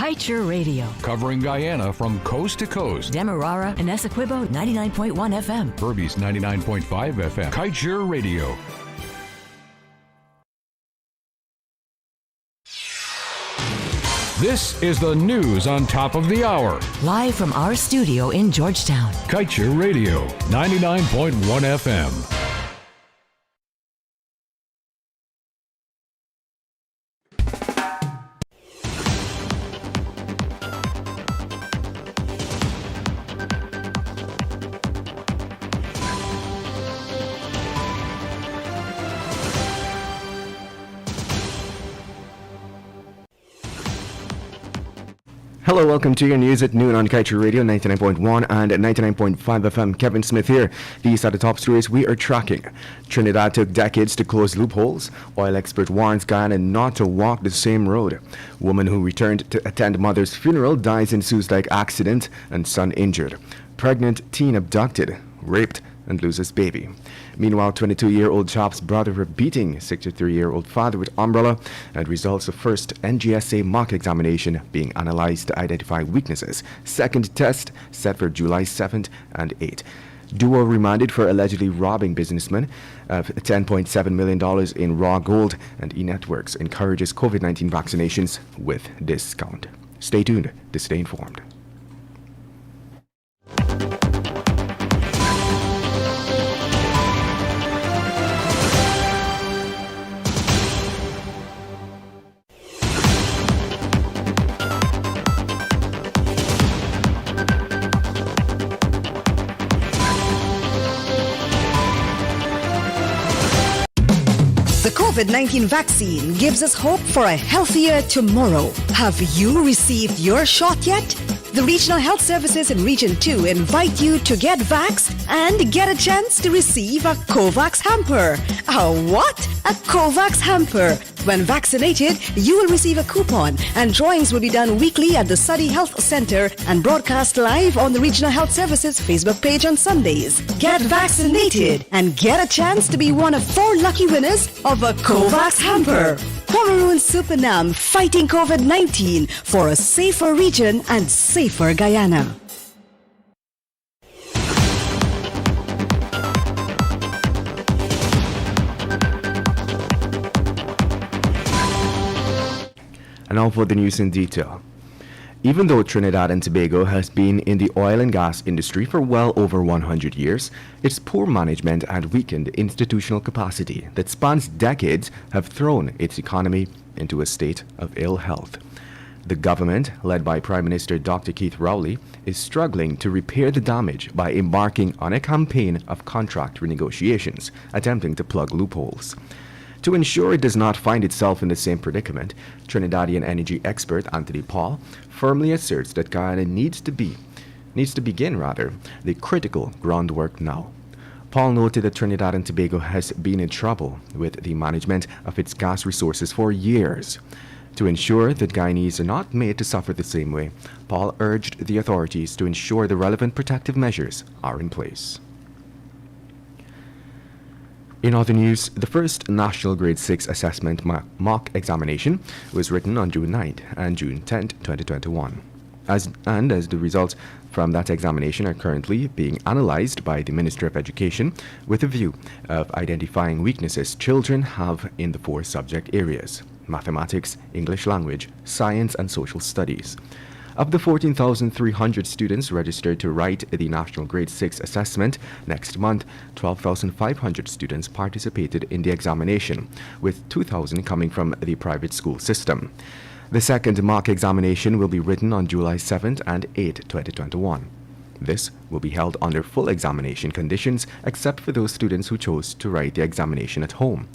Kaieteur Radio. Covering Guyana from coast to coast. Demerara and Essequibo 99.1 FM. Berbice 99.5 FM. Kaieteur Radio. This is the news on top of the hour. Live from our studio in Georgetown. Kaieteur Radio 99.1 FM. Hello, welcome to your news at noon on Kaieteur Radio 99.1 and 99.5 FM. Kevin Smith here. These are the top stories we are tracking. Trinidad took decades to close loopholes. Oil expert warns Guyana not to walk the same road. Woman who returned to attend mother's funeral dies in suicide accident and son injured. Pregnant teen abducted, raped and loses baby. Meanwhile, 22-year-old chap's brother for beating 63-year-old father with umbrella, and results of first NGSA mock examination being analyzed to identify weaknesses. Second test set for July 7th and 8th. Duo remanded for allegedly robbing businessman of $10.7 million in raw gold, and eNetworks encourages COVID-19 vaccinations with discount. Stay tuned to stay informed. COVID-19 vaccine gives us hope for a healthier tomorrow. Have you received your shot yet? The Regional Health Services in Region 2 invite you to get vaxxed and get a chance to receive a COVAX hamper. A what? A COVAX hamper. When vaccinated, you will receive a coupon, and drawings will be done weekly at the Suddy Health Center and broadcast live on the Regional Health Services Facebook page on Sundays. Get vaccinated and get a chance to be one of 4 lucky winners of a COVAX hamper. Pomeroon Supernam fighting COVID-19 for a safer region and safer Guyana. And now for the news in detail. Even though Trinidad and Tobago has been in the oil and gas industry for well over 100 years, its poor management and weakened institutional capacity that spans decades have thrown its economy into a state of ill health. The government, led by Prime Minister Dr. Keith Rowley, is struggling to repair the damage by embarking on a campaign of contract renegotiations, attempting to plug loopholes. To ensure it does not find itself in the same predicament, Trinidadian energy expert Anthony Paul firmly asserts that Guyana needs to begin the critical groundwork now. Paul noted that Trinidad and Tobago has been in trouble with the management of its gas resources for years. To ensure that Guyanese are not made to suffer the same way, Paul urged the authorities to ensure the relevant protective measures are in place. In other news, the first National Grade 6 Assessment mock examination was written on June 9th and June 10th, 2021. As the results from that examination are currently being analyzed by the Ministry of Education with a view of identifying weaknesses children have in the 4 subject areas: mathematics, English language, science, and social studies. Of the 14,300 students registered to write the National Grade 6 assessment next month, 12,500 students participated in the examination, with 2,000 coming from the private school system. The second mock examination will be written on July 7th and 8th, 2021. This will be held under full examination conditions, except for those students who chose to write the examination at home.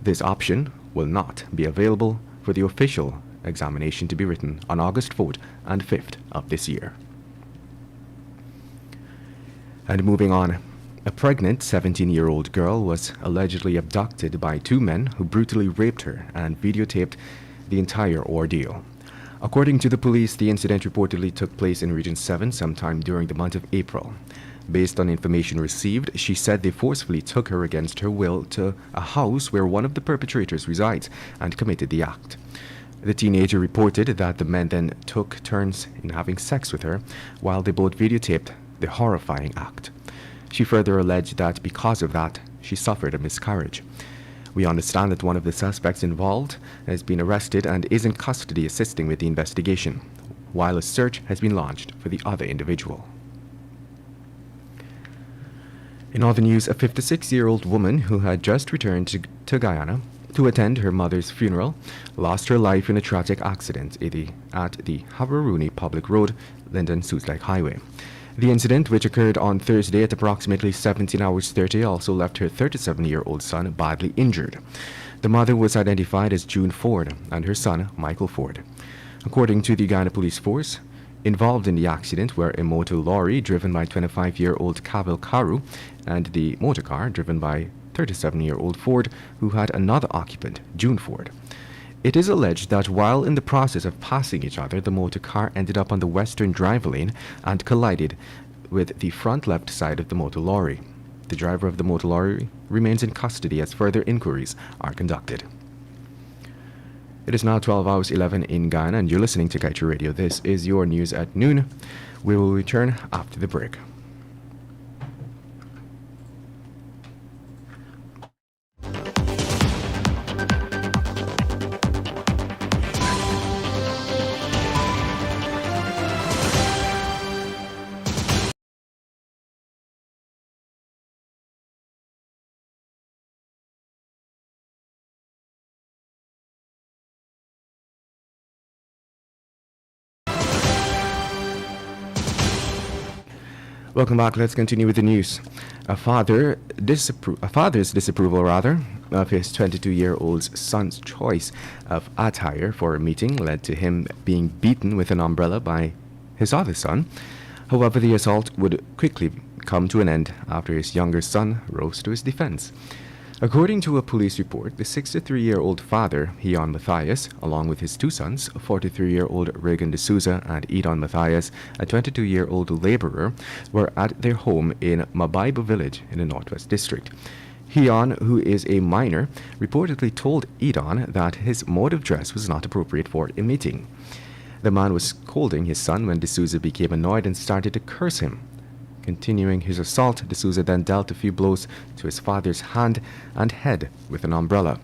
This option will not be available for the official examination to be written on August 4th and 5th of this year. And moving on, a pregnant 17-year-old girl was allegedly abducted by 2 men who brutally raped her and videotaped the entire ordeal. According to the police, the incident reportedly took place in Region 7 sometime during the month of April. Based on information received, she said they forcefully took her against her will to a house where one of the perpetrators resides and committed the act. The teenager reported that the men then took turns in having sex with her while they both videotaped the horrifying act. She further alleged that because of that, she suffered a miscarriage. We understand that one of the suspects involved has been arrested and is in custody assisting with the investigation, while a search has been launched for the other individual. In other news, a 56-year-old woman who had just returned to Guyana to attend her mother's funeral lost her life in a tragic accident at the Havaruni Public Road, Linden Suits Lake Highway. The incident, which occurred on Thursday at approximately 17 hours 30, also left her 37-year-old son badly injured. The mother was identified as June Ford and her son, Michael Ford. According to the Guyana Police Force, involved in the accident were a motor lorry driven by 25-year-old Kabil Karu and the motor car driven by 37-year-old Ford, who had another occupant, June Ford. It is alleged that while in the process of passing each other, the motor car ended up on the western drive lane and collided with the front left side of the motor lorry. The driver of the motor lorry remains in custody as further inquiries are conducted. It is now 12 hours 11 in Guyana, and you're listening to Kaieteur Radio. This is your news at noon. We will return after the break. Welcome back. Let's continue with the news. A father's disapproval of his 22-year-old son's choice of attire for a meeting led to him being beaten with an umbrella by his other son. However, the assault would quickly come to an end after his younger son rose to his defense. According to a police report, the 63-year-old father, Heon Matthias, along with his two sons, 43-year-old Reagan D'Souza and Edon Matthias, a 22-year-old laborer, were at their home in Mabaiba village in the Northwest District. Heon, who is a minor, reportedly told Edon that his mode of dress was not appropriate for a meeting. The man was scolding his son when D'Souza became annoyed and started to curse him. Continuing his assault, D'Souza then dealt a few blows to his father's hand and head with an umbrella.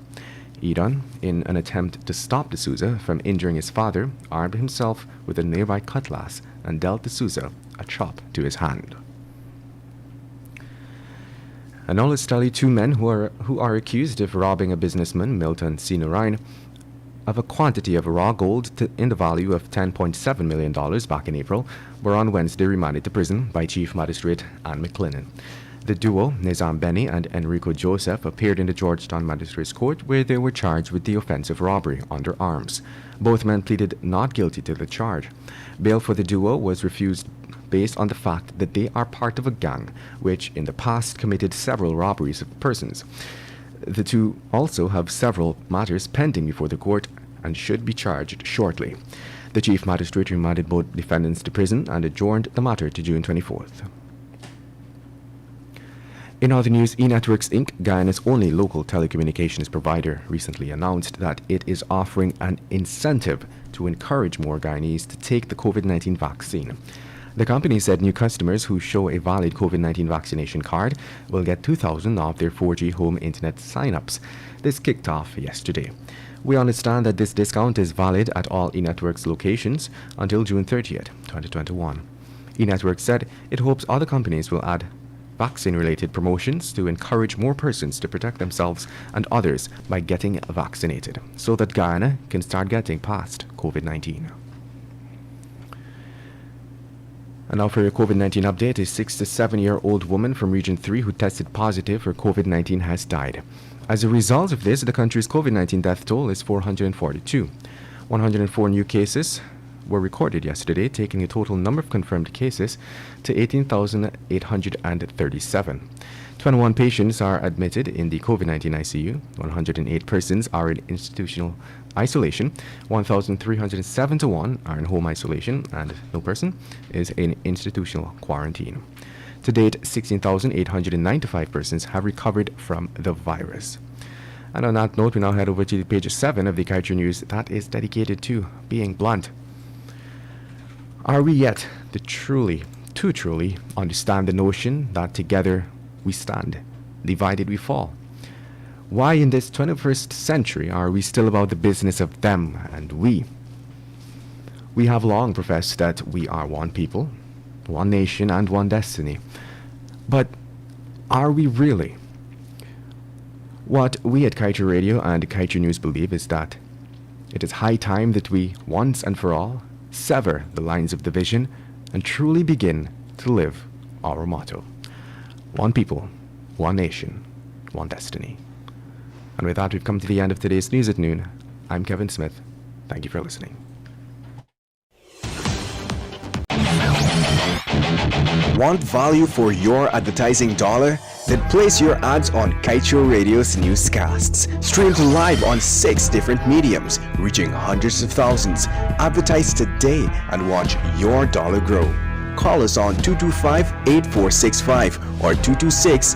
Edon, in an attempt to stop D'Souza from injuring his father, armed himself with a nearby cutlass and dealt D'Souza a chop to his hand. And now let's tell you two men who are accused of robbing a businessman, Milton Sinurain, of a quantity of raw gold in the value of $10.7 million back in April, were on Wednesday remanded to prison by Chief Magistrate Anne McLennan. The duo, Nizam Benny and Enrico Joseph, appeared in the Georgetown Magistrates Court, where they were charged with the offense of robbery under arms. Both men pleaded not guilty to the charge. Bail for the duo was refused based on the fact that they are part of a gang which in the past committed several robberies of persons. The two also have several matters pending before the court and should be charged shortly. The Chief Magistrate remanded both defendants to prison and adjourned the matter to June 24th. In other news, eNetworks Inc., Guyana's only local telecommunications provider, recently announced that it is offering an incentive to encourage more Guyanese to take the COVID-19 vaccine. The company said new customers who show a valid COVID-19 vaccination card will get $2,000 off their 4G home internet sign-ups. This kicked off yesterday. We understand that this discount is valid at all eNetworks locations until June 30th, 2021. eNetworks said it hopes other companies will add vaccine-related promotions to encourage more persons to protect themselves and others by getting vaccinated, so that Guyana can start getting past COVID-19. And now for your COVID-19 update, a 67-year-old woman from Region 3 who tested positive for COVID-19 has died. As a result of this, the country's COVID-19 death toll is 442. 104 new cases were recorded yesterday, taking the total number of confirmed cases to 18,837. 21 patients are admitted in the COVID-19 ICU. 108 persons are in institutional isolation. 1,371 are in home isolation, and no person is in institutional quarantine. To date, 16,895 persons have recovered from the virus. And on that note, we now head over to page 7 of the Kaieteur News that is dedicated to being blunt. Are we yet to truly understand the notion that together we stand, divided we fall? Why in this 21st century are we still about the business of them and we? We have long professed that we are one people, one nation, and one destiny. But are we really? What we at Kaieteur Radio and Kaieteur News believe is that it is high time that we, once and for all, sever the lines of division and truly begin to live our motto. One people, one nation, one destiny. And with that, we've come to the end of today's News at Noon. I'm Kevin Smith. Thank you for listening. Want value for your advertising dollar? Then place your ads on Kaieteur Radio's Newscasts. Streamed live on 6 different mediums, reaching hundreds of thousands. Advertise today and watch your dollar grow. Call us on 225-8465 or 226